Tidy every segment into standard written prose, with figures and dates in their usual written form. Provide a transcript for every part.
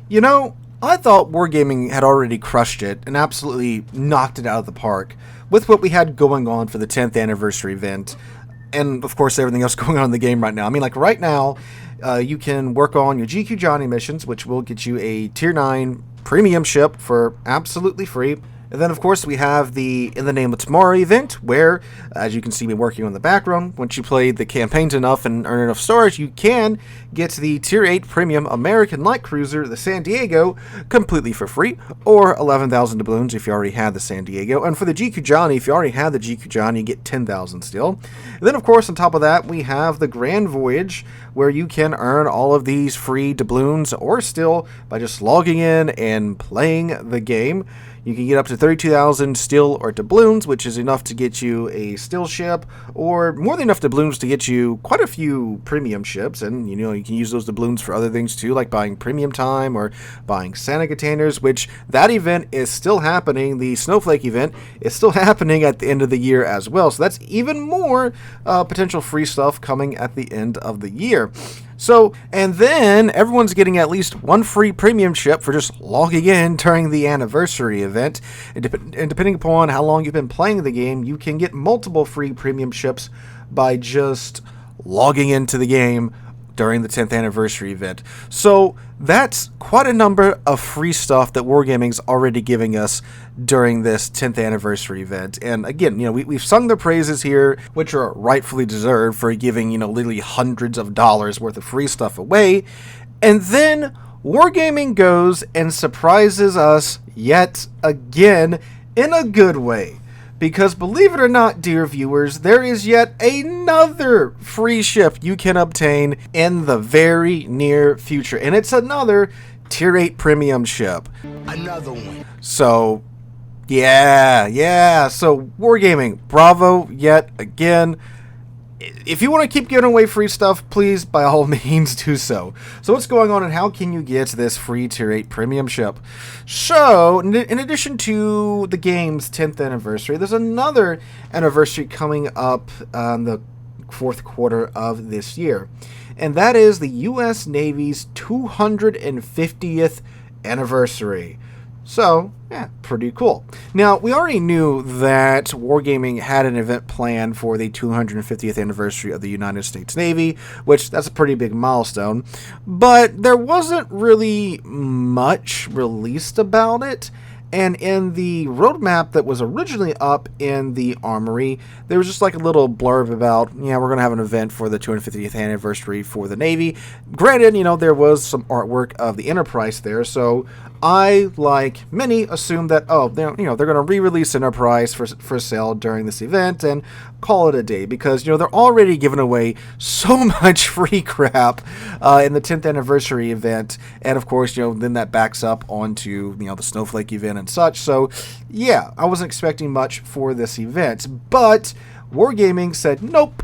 You know, I thought Wargaming had already crushed it and absolutely knocked it out of the park with what we had going on for the 10th anniversary event, and of course everything else going on in the game right now. I mean, like right now, you can work on your GQ Johnny missions, which will get you a Tier 9 premium ship for absolutely free. And then, of course, we have the In the Name of Tomorrow event, where, as you can see me working on the background, once you play the campaigns enough and earn enough stars, you can get the Tier 8 Premium American Light Cruiser, the San Diego, completely for free, or 11,000 doubloons if you already had the San Diego. And for the GQ Johnny, if you already had the GQ Johnny, you get 10,000 still. And then, of course, on top of that, we have the Grand Voyage, where you can earn all of these free doubloons, or still by just logging in and playing the game. You can get up to 32,000 steel or doubloons, which is enough to get you a steel ship, or more than enough doubloons to get you quite a few premium ships. And, you know, you can use those doubloons for other things too, like buying premium time or buying Santa containers, which that event is still happening. The Snowflake event is still happening at the end of the year as well. So that's even more potential free stuff coming at the end of the year. So, and then everyone's getting at least one free premium ship for just logging in during the anniversary event. And depending upon how long you've been playing the game, you can get multiple free premium ships by just logging into the game during the 10th anniversary event. So that's quite a number of free stuff that Wargaming's already giving us during this 10th anniversary event. And again, you know, we've sung the praises here, which are rightfully deserved for giving, you know, literally hundreds of dollars worth of free stuff away. And then Wargaming goes and surprises us yet again in a good way. Because believe it or not, dear viewers, there is yet another free ship you can obtain in the very near future. And it's another Tier 8 premium ship. Another one. So, yeah. So, Wargaming, bravo yet again. If you want to keep giving away free stuff, please, by all means, do so. So what's going on and how can you get this free Tier 8 premium ship? So, in addition to the game's 10th anniversary, there's another anniversary coming up on the fourth quarter of this year. And that is the U.S. Navy's 250th anniversary. So, yeah, pretty cool. Now, we already knew that Wargaming had an event planned for the 250th anniversary of the United States Navy, which that's a pretty big milestone, but there wasn't really much released about it. And in the roadmap that was originally up in the Armory, there was just like a little blurb about, yeah, we're going to have an event for the 250th anniversary for the Navy. Granted, you know, there was some artwork of the Enterprise there, so I, like many, assumed that, oh, they're going to re-release Enterprise for sale during this event and call it a day, because, you know, they're already giving away so much free crap in the 10th anniversary event, and of course, you know, then that backs up onto, you know, the Snowflake event and such. So yeah, I wasn't expecting much for this event, but Wargaming said, nope,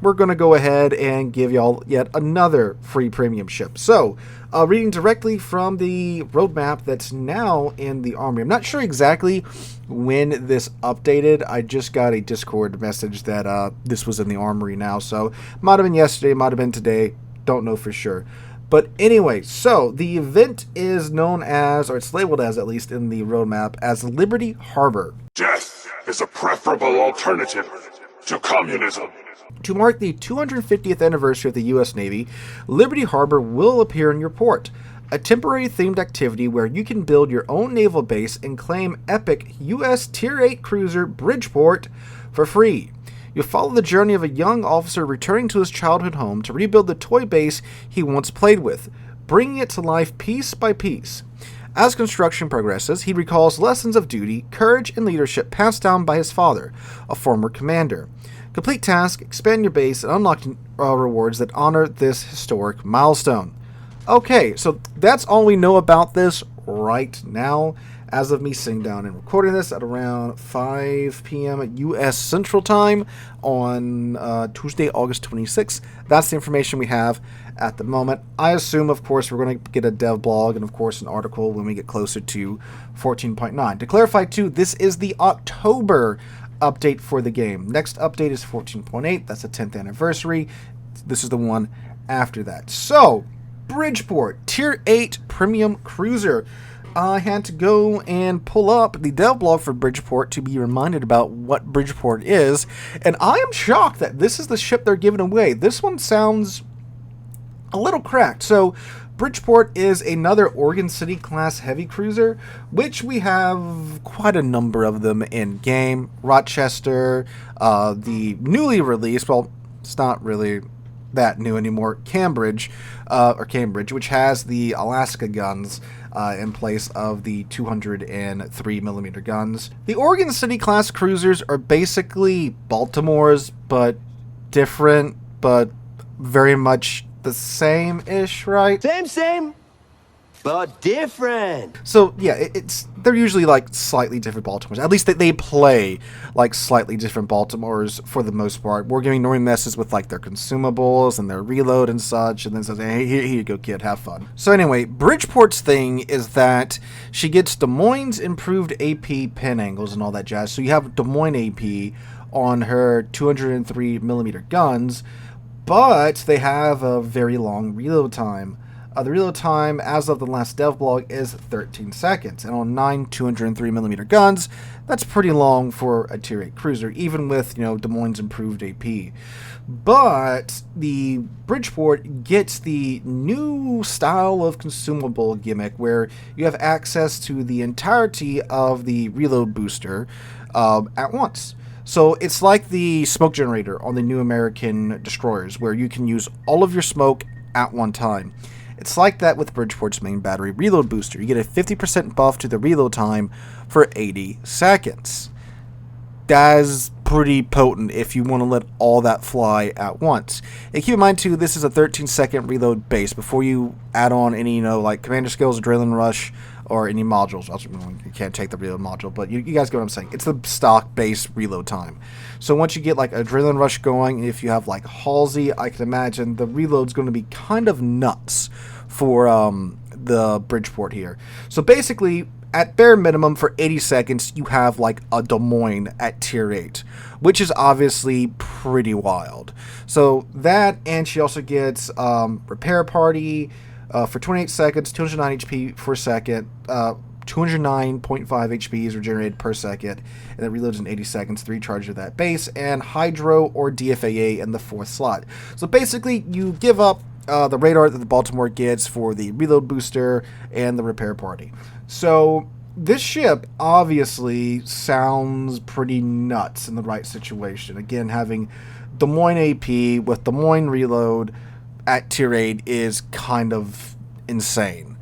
we're going to go ahead and give y'all yet another free premium ship. So, reading directly from the roadmap that's now in the Armory. I'm not sure exactly when this updated. I just got a Discord message that this was in the Armory now. So, might have been yesterday, might have been today. Don't know for sure. But anyway, so the event is known as, or it's labeled as, at least in the roadmap, as Liberty Harbor. Death is a preferable alternative to communism. To mark the 250th anniversary of the U.S. Navy, Liberty Harbor will appear in your port, a temporary themed activity where you can build your own naval base and claim epic U.S. Tier 8 cruiser Bridgeport for free. You'll follow the journey of a young officer returning to his childhood home to rebuild the toy base he once played with, bringing it to life piece by piece. As construction progresses, he recalls lessons of duty, courage, and leadership passed down by his father, a former commander. Complete task, expand your base, and unlock rewards that honor this historic milestone. Okay, so that's all we know about this right now, as of me sitting down and recording this at around 5 p.m. U.S. Central Time on Tuesday, August 26th. That's the information we have at the moment. I assume, of course, we're going to get a dev blog and, of course, an article when we get closer to 14.9. To clarify, too, this is the October update for the game. Next update is 14.8. That's the 10th anniversary. This is the one after that. So, Bridgeport, Tier 8 Premium Cruiser. I had to go and pull up the dev blog for Bridgeport to be reminded about what Bridgeport is, and I am shocked that this is the ship they're giving away. This one sounds a little cracked. So, Bridgeport is another Oregon City class heavy cruiser, which we have quite a number of them in game. Rochester, the newly released, well, it's not really that new anymore, Cambridge, which has the Alaska guns in place of the 203mm guns. The Oregon City class cruisers are basically Baltimore's, but different, but very much the same-ish, right? Same, but different. So yeah, they're usually like slightly different Baltimores. At least they play like slightly different Baltimores for the most part. Wargaming normally messes with like their consumables and their reload and such, and then says, "Hey, here you go, kid, have fun." So anyway, Bridgeport's thing is that she gets Des Moines improved AP pin angles and all that jazz. So you have Des Moines AP on her 203mm guns, but they have a very long reload time. The reload time, as of the last dev blog, is 13 seconds. And on 9 203mm guns, that's pretty long for a Tier 8 cruiser, even with, Des Moines improved AP. But the Bridgeport gets the new style of consumable gimmick where you have access to the entirety of the reload booster at once. So it's like the smoke generator on the new American destroyers, where you can use all of your smoke at one time. It's like that with Bridgeport's main battery reload booster. You get a 50% buff to the reload time for 80 seconds. That's pretty potent if you want to let all that fly at once. And keep in mind too, this is a 13-second reload base before you add on any, like Commander Skills, Adrenaline Rush, or any modules. You can't take the reload module, but you guys get what I'm saying. It's the stock base reload time. So once you get like Adrenaline Rush going, if you have like Halsey, I can imagine the reload's going to be kind of nuts for the Bridgeport here. So basically, at bare minimum, for 80 seconds, you have like a Des Moines at Tier 8, which is obviously pretty wild. So that, and she also gets Repair Party for 28 seconds, 209 HP per second, 209.5 HP is regenerated per second, and it reloads in 80 seconds to recharge of that base, and Hydro or DFAA in the 4th slot. So basically, you give up the radar that the Baltimore gets for the reload booster and the Repair Party. So this ship obviously sounds pretty nuts in the right situation. Again, having Des Moines AP with Des Moines reload at Tier 8 is kind of insane.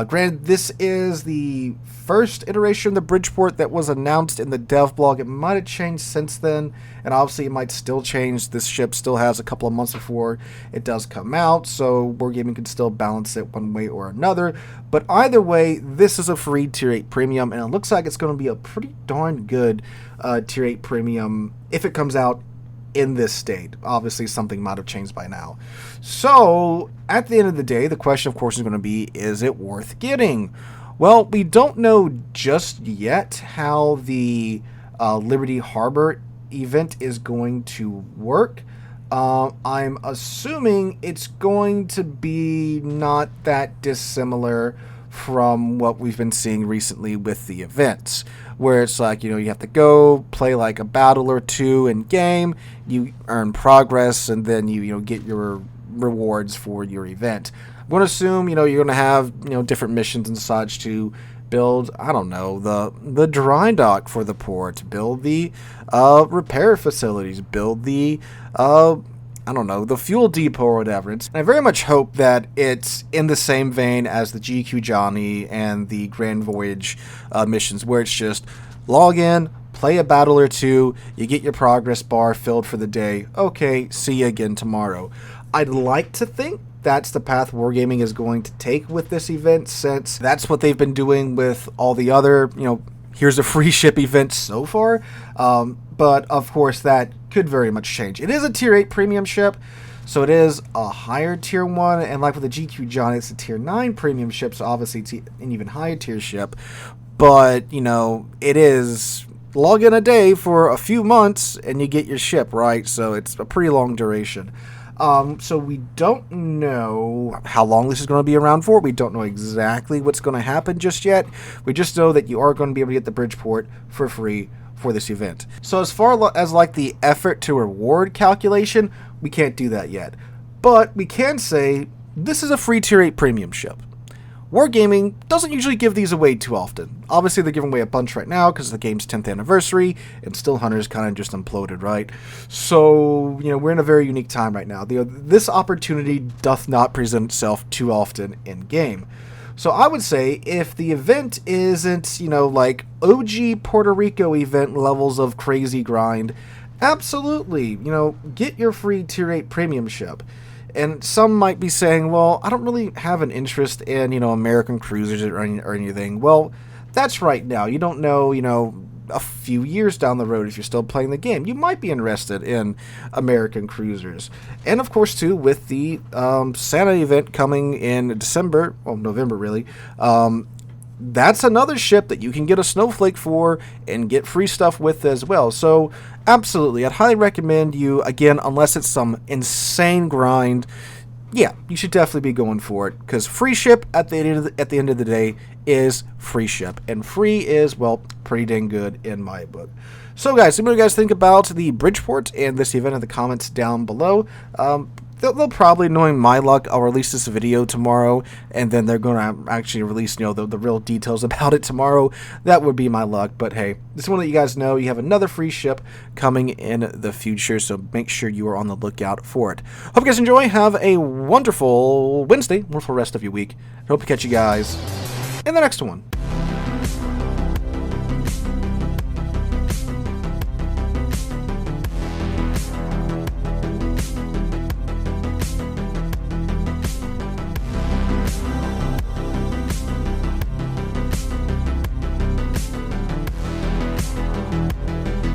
Granted, this is the first iteration of the Bridgeport that was announced in the dev blog. It might have changed since then, and obviously it might still change. This ship still has a couple of months before it does come out, so Wargaming can still balance it one way or another. But either way, this is a free Tier 8 Premium, and it looks like it's going to be a pretty darn good Tier 8 Premium if it comes out in this state. Obviously, something might have changed by now. So, at the end of the day, the question, of course, is going to be, is it worth getting? Well, we don't know just yet how the Liberty Harbor event is going to work. I'm assuming it's going to be not that dissimilar from what we've been seeing recently with the events, where it's like, you have to go play like a battle or two in game, you earn progress, and then you get your rewards for your event. I'm going to assume, you're going to have, different missions and such to build, I don't know, the dry dock for the port, build the repair facilities, build the the fuel depot or whatever. And I very much hope that it's in the same vein as the GQ Johnny and the Grand Voyage missions, where it's just log in, play a battle or two, you get your progress bar filled for the day. Okay, see you again tomorrow. I'd like to think that's the path Wargaming is going to take with this event, since that's what they've been doing with all the other, here's a free ship events so far. But of course, that could very much change. It is a Tier 8 premium ship, so it is a higher Tier 1, and like with the GQ John, it's a Tier 9 premium ship, so obviously it's an even higher tier ship. But, it is log in a day for a few months, and you get your ship, right? So it's a pretty long duration. So we don't know how long this is going to be around for. We don't know exactly what's going to happen just yet. We just know that you are going to be able to get the Bridgeport for free for this event. So as far as like the effort to reward calculation, we can't do that yet. But we can say this is a free Tier 8 premium ship. Wargaming doesn't usually give these away too often. Obviously, they're giving away a bunch right now because the game's 10th anniversary, and Still Hunters kind of just imploded, right? So, we're in a very unique time right now. This opportunity doth not present itself too often in-game. So I would say if the event isn't, like OG Puerto Rico event levels of crazy grind, absolutely, get your free Tier 8 premium ship. And some might be saying, well, I don't really have an interest in, American cruisers or anything. Well, that's right now. You don't know, a few years down the road if you're still playing the game. You might be interested in American cruisers. And, of course, too, with the Santa event coming in December, well, November, really, that's another ship that you can get a snowflake for and get free stuff with as well. So, absolutely, I'd highly recommend you, again, unless it's some insane grind, yeah, you should definitely be going for it, because free ship at the end of the day is free ship, and free is, well, pretty dang good in my book. So, guys, what do you guys think about the Bridgeport and this event in the comments down below? They'll probably, knowing my luck, I'll release this video tomorrow, and then they're going to actually release, the real details about it tomorrow. That would be my luck, but hey, just want to let you guys know you have another free ship coming in the future, so make sure you are on the lookout for it. Hope you guys enjoy. Have a wonderful Wednesday, wonderful rest of your week. I hope to catch you guys in the next one.